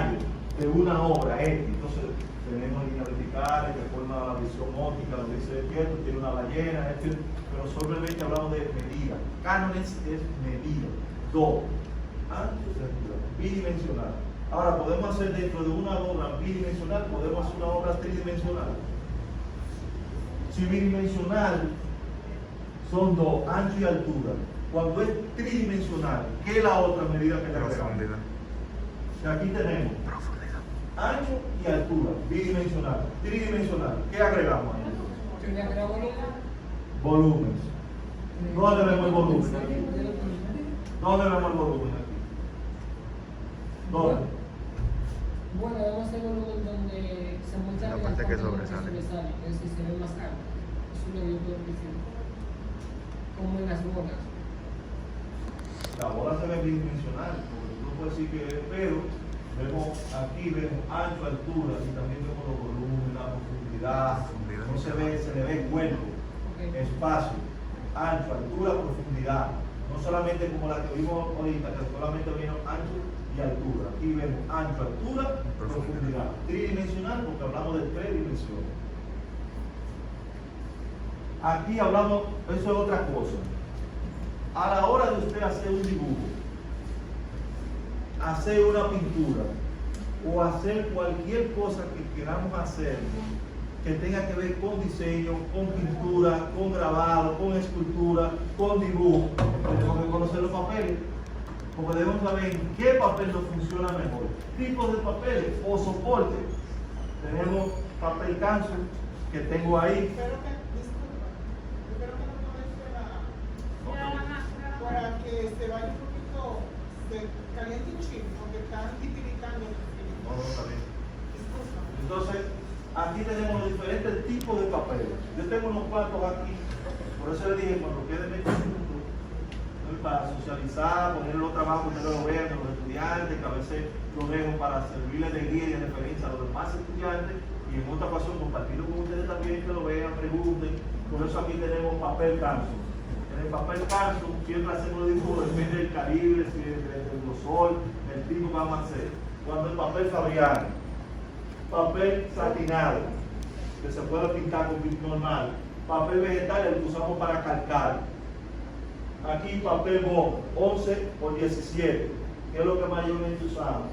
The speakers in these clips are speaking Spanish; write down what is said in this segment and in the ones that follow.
detalle de una obra X. Entonces, tenemos líneas verticales que forman la visión óptica, lo dice despierto, tiene una ballena, pero solamente hablamos de medida. Cánones es medida. Do, ancho y altura, bidimensional. Ahora, podemos hacer dentro de una obra bidimensional, podemos hacer una obra tridimensional. Si bidimensional son do, ancho y altura. Cuando es tridimensional, ¿qué es la otra medida que le agregamos? Y aquí tenemos ancho y altura, bidimensional, tridimensional. ¿Qué agregamos ahí? Volumen. ¿Dónde vemos el volumen aquí? ¿Dónde vemos el volumen aquí? ¿Dónde? Bueno, vamos a hacer volumen donde se muestra la parte que sobresale. Es decir, se ve más alto. Es un medio como en las bolas. La bola se ve bidimensional, porque tú no puedes decir que es, pero vemos aquí, vemos ancho, altura, y también vemos los volúmenes, la profundidad. No se le ve el cuerpo, espacio, ancho, altura, profundidad. No solamente como la que vimos ahorita, que solamente vimos ancho y altura. Aquí vemos ancho, altura, profundidad. Tridimensional, porque hablamos de tres dimensiones. Aquí hablamos, eso es otra cosa. A la hora de usted hacer un dibujo, hacer una pintura o hacer cualquier cosa que queramos hacer que tenga que ver con diseño, con pintura, con grabado, con escultura, con dibujo, tenemos que conocer los papeles, porque debemos saber en qué papel nos funciona mejor. Tipos de papeles o soporte. Tenemos papel canso que tengo ahí. Para que se vaya un poquito, se caliente un chip, porque están titiritando. No, está bien. Entonces, aquí tenemos los diferentes tipos de papeles. Yo tengo unos cuantos aquí, por eso le dije, cuando quede medio juntos, para socializar, ponerlo trabajo, que ustedes lo vean, los estudiantes, que a veces lo dejo para servirles de guía y de referencia a los demás estudiantes, y en otra ocasión compartirlo con ustedes también, que lo vean, pregunten. Por eso aquí tenemos papel canso. En el papel canso siempre hacemos el dibujo, depende del calibre, del grosor, del tipo que vamos a hacer. Cuando el papel Fabriano, papel satinado, que se puede pintar con pintura normal, papel vegetal, el que usamos para calcar. Aquí papel Bob, 11 por 17, que es lo que mayormente usamos.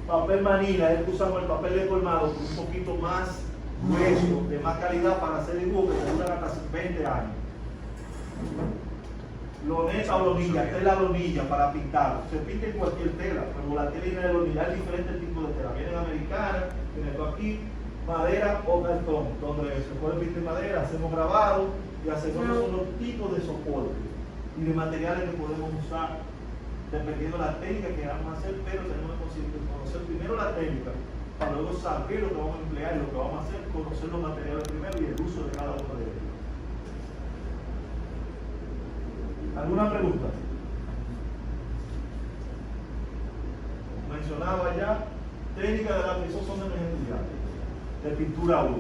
Papel manila, es el que usamos el papel de colmado, con un poquito más grueso, de más calidad para hacer dibujos que duran hasta 20 años. Loneta o lonilla, esta es la lonilla para pintar. Se pinta en cualquier tela, pero la tela de lonilla hay diferentes tipos de tela. Vienen americanas, viene esto aquí, madera o cartón, donde se puede pintar en madera, hacemos grabado y hacemos los tipos de soporte y de materiales que podemos usar dependiendo de la técnica que queramos hacer, pero tenemos que conocer primero la técnica para luego saber lo que vamos a emplear y lo que vamos a hacer, conocer los materiales primero y el uso de cada uno de ellos. ¿Alguna pregunta? Mencionaba ya, técnica de lápiz, esos son de mis estudiantes, de pintura 1.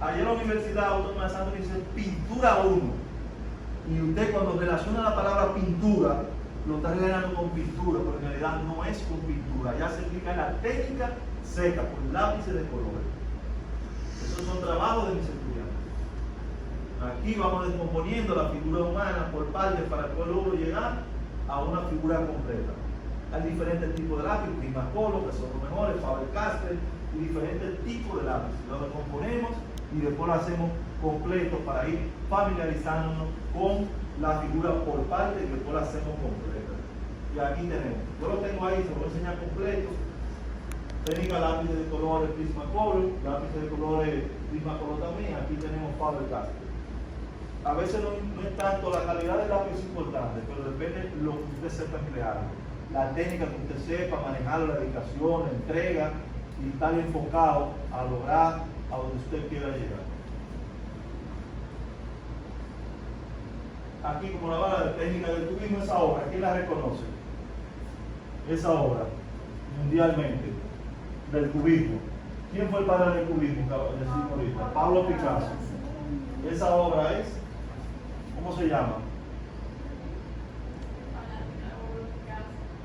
Ayer en la Universidad Autónoma de Santo dice pintura 1. Y usted cuando relaciona la palabra pintura, lo está relacionando con pintura, pero en realidad no es con pintura. Ya se explica en la técnica seca, con lápices de colores. Esos son trabajos de mis estudiantes. Aquí vamos descomponiendo la figura humana por partes para poder luego llegar a una figura completa. Hay diferentes tipos de lápiz, Prismacolor, que son los mejores, Faber-Castell, y diferentes tipos de lápiz. Lo descomponemos y después lo hacemos completo para ir familiarizándonos con la figura por parte y después la hacemos completa. Y aquí tenemos, yo lo tengo ahí, se lo voy a enseñar completo. Técnica lápices de colores Prismacolor, lápices de colores Prismacolor también. Aquí tenemos Faber-Castell. A veces no es tanto la calidad del lápiz importante, pero depende de lo que usted sepa emplear. La técnica que usted sepa manejar, la dedicación, la entrega y estar enfocado a lograr a donde usted quiera llegar. Aquí, como la bala de técnica del cubismo, esa obra, ¿quién la reconoce? Esa obra, mundialmente, del cubismo. ¿Quién fue el padre del cubismo? Pablo Picasso. Esa obra es, ¿cómo se llama?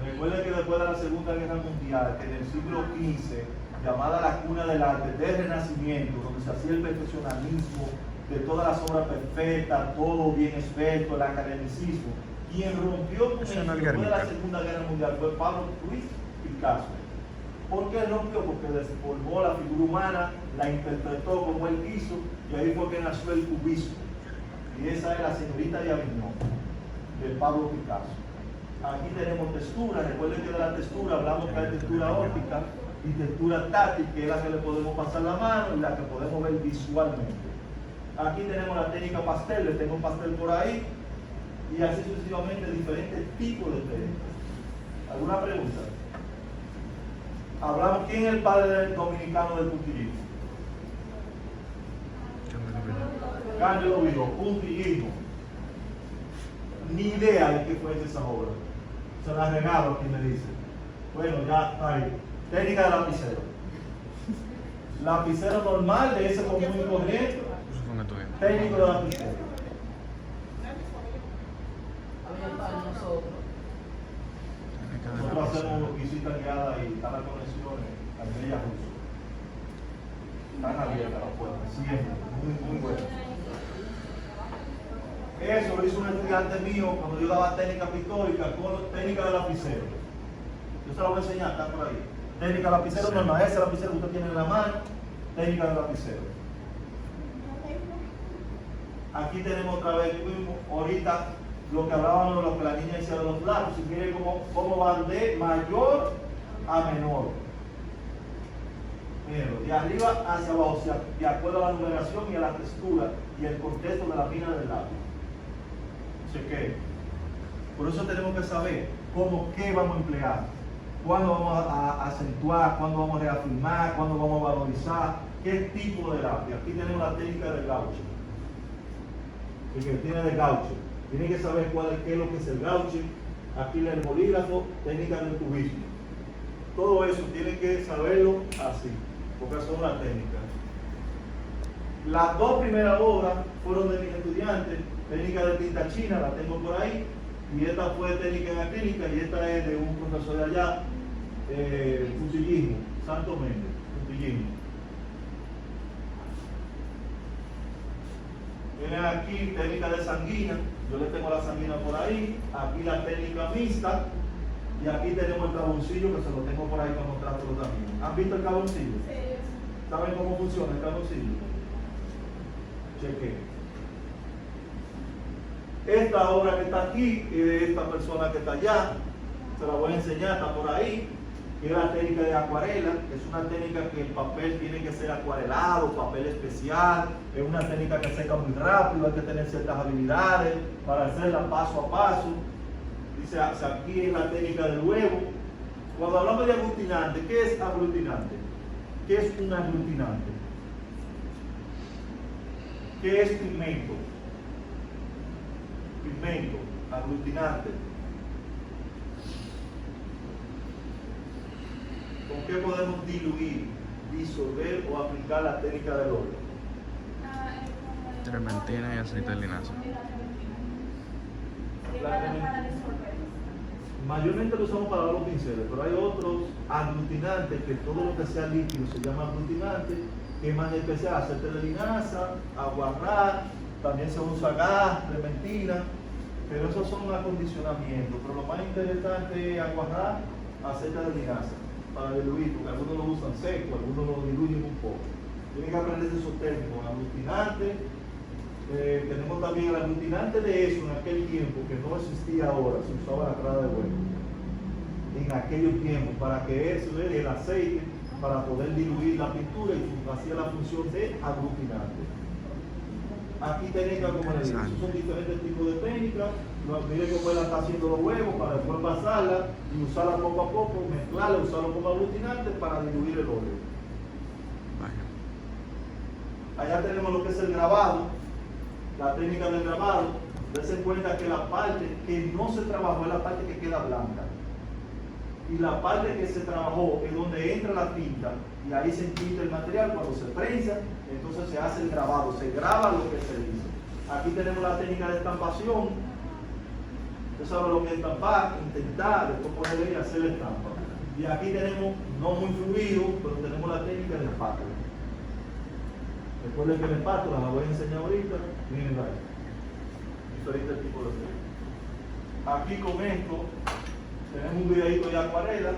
Recuerden que después de la Segunda Guerra Mundial, que en el siglo XV, llamada la cuna del arte, del Renacimiento, donde se hacía el perfeccionamismo de todas las obras perfectas, todo bien esbelto, el academicismo, quien rompió con eso después de la Segunda Guerra Mundial fue Pablo Ruiz Picasso. ¿Por qué rompió? Porque deformó la figura humana, la interpretó como él quiso, y ahí fue que nació el cubismo. Y esa es la señorita de Aviñón, de Pablo Picasso. Aquí tenemos textura. Recuerden que de la textura hablamos que hay textura óptica y textura táctil, que es la que le podemos pasar la mano y la que podemos ver visualmente. Aquí tenemos la técnica pastel, les tengo un pastel por ahí, y así sucesivamente diferentes tipos de técnicas. ¿Alguna pregunta? Hablamos, ¿quién es el padre dominicano del puntillismo? Cándido Vigo, puntillismo. Ni idea de qué fue esa obra. Se la regalo aquí, me dice. Bueno, ya está ahí. Técnica de lapicero. Lapicero normal, de ese común y corriente. Técnico de lapicero. Había para nosotros. Nosotros hacemos visita guiada y están las conexiones a Bella Russo. Están abiertas las puertas, siempre, muy bueno. Eso lo hizo un estudiante mío cuando yo daba técnica pictórica con técnica de lapicero. Yo se la voy a enseñar, está por ahí. Técnica de lapicero normal, ese lapicero que usted tiene en la mano, técnica de lapicero. Aquí tenemos otra vez, ahorita lo que hablábamos de lo que la niña decía de los lados, si quiere cómo van de mayor a menor. Pero de arriba hacia abajo, o sea, de acuerdo a la numeración y a la textura y el contexto de la mina del lápiz. Cheque. Por eso tenemos que saber qué vamos a emplear, cuándo vamos a acentuar, cuándo vamos a reafirmar, cuándo vamos a valorizar, qué tipo de lápiz. Aquí tenemos la técnica del gaucho. El que tiene de gaucho tiene que saber qué es lo que es el gaucho. Aquí el bolígrafo, técnica del cubismo. Todo eso tiene que saberlo así, porque son las técnicas. Las dos primeras obras fueron de mis estudiantes. Técnica de tinta china, la tengo por ahí, y esta fue técnica en acrílica, y esta es de un profesor de allá, puntillismo, Santo Méndez, puntillismo. Tienen aquí técnica de sanguina, yo les tengo la sanguina por ahí, aquí la técnica mixta, y aquí tenemos el caboncillo que se lo tengo por ahí para mostrarlo también. ¿Han visto el caboncillo? Sí. ¿Saben cómo funciona el caboncillo? Cheque. Esta obra que está aquí y de esta persona que está allá, se la voy a enseñar, está por ahí, que es la técnica de acuarela, que es una técnica que el papel tiene que ser acuarelado, papel especial, es una técnica que seca muy rápido, hay que tener ciertas habilidades para hacerla paso a paso. Dice, aquí es la técnica del huevo. Cuando hablamos de aglutinante, ¿qué es aglutinante? ¿Qué es un aglutinante? ¿Qué es pigmento? Pigmento, aglutinante. ¿Con qué podemos diluir, disolver o aplicar la técnica del óleo? Trementina y aceite de linaza. Mayormente lo usamos para los pinceles, pero hay otros aglutinantes que todo lo que sea líquido se llama aglutinante, que es más especial, aceite de linaza, aguarrás, también se usa gas, trementina, pero esos son acondicionamientos. Pero lo más interesante es aguarrás, aceite de linaza, para diluir, porque algunos lo usan seco, algunos lo diluyen un poco. Tienen que aprender esos términos, aglutinante. Tenemos también el aglutinante de eso en aquel tiempo, que no existía ahora, se usaba la clara de huevo. En aquellos tiempos, para que eso es el aceite, para poder diluir la pintura y hacía la función de aglutinante. Aquí técnicas, como les digo, son diferentes tipos de técnicas. Miren cómo él está haciendo los huevos para después pasarla y usarla poco a poco, mezclarla, usarlo como aglutinante para diluir el óleo. Allá tenemos lo que es el grabado, la técnica del grabado. Dense cuenta que la parte que no se trabajó es la parte que queda blanca. Y la parte que se trabajó es donde entra la tinta y ahí se quita el material. Cuando se prensa, entonces se hace el grabado, se graba lo que se hizo. Aquí tenemos la técnica de estampación. Usted sabe lo que es estampar, intentar, después ponerle y hacer la estampa. Y aquí tenemos, no muy fluido, pero tenemos la técnica de espátula. Recuerden que la espátula la voy a enseñar ahorita. Miren ahí. Diferentes tipos de técnicas. Aquí con esto tenemos un videito de acuarela.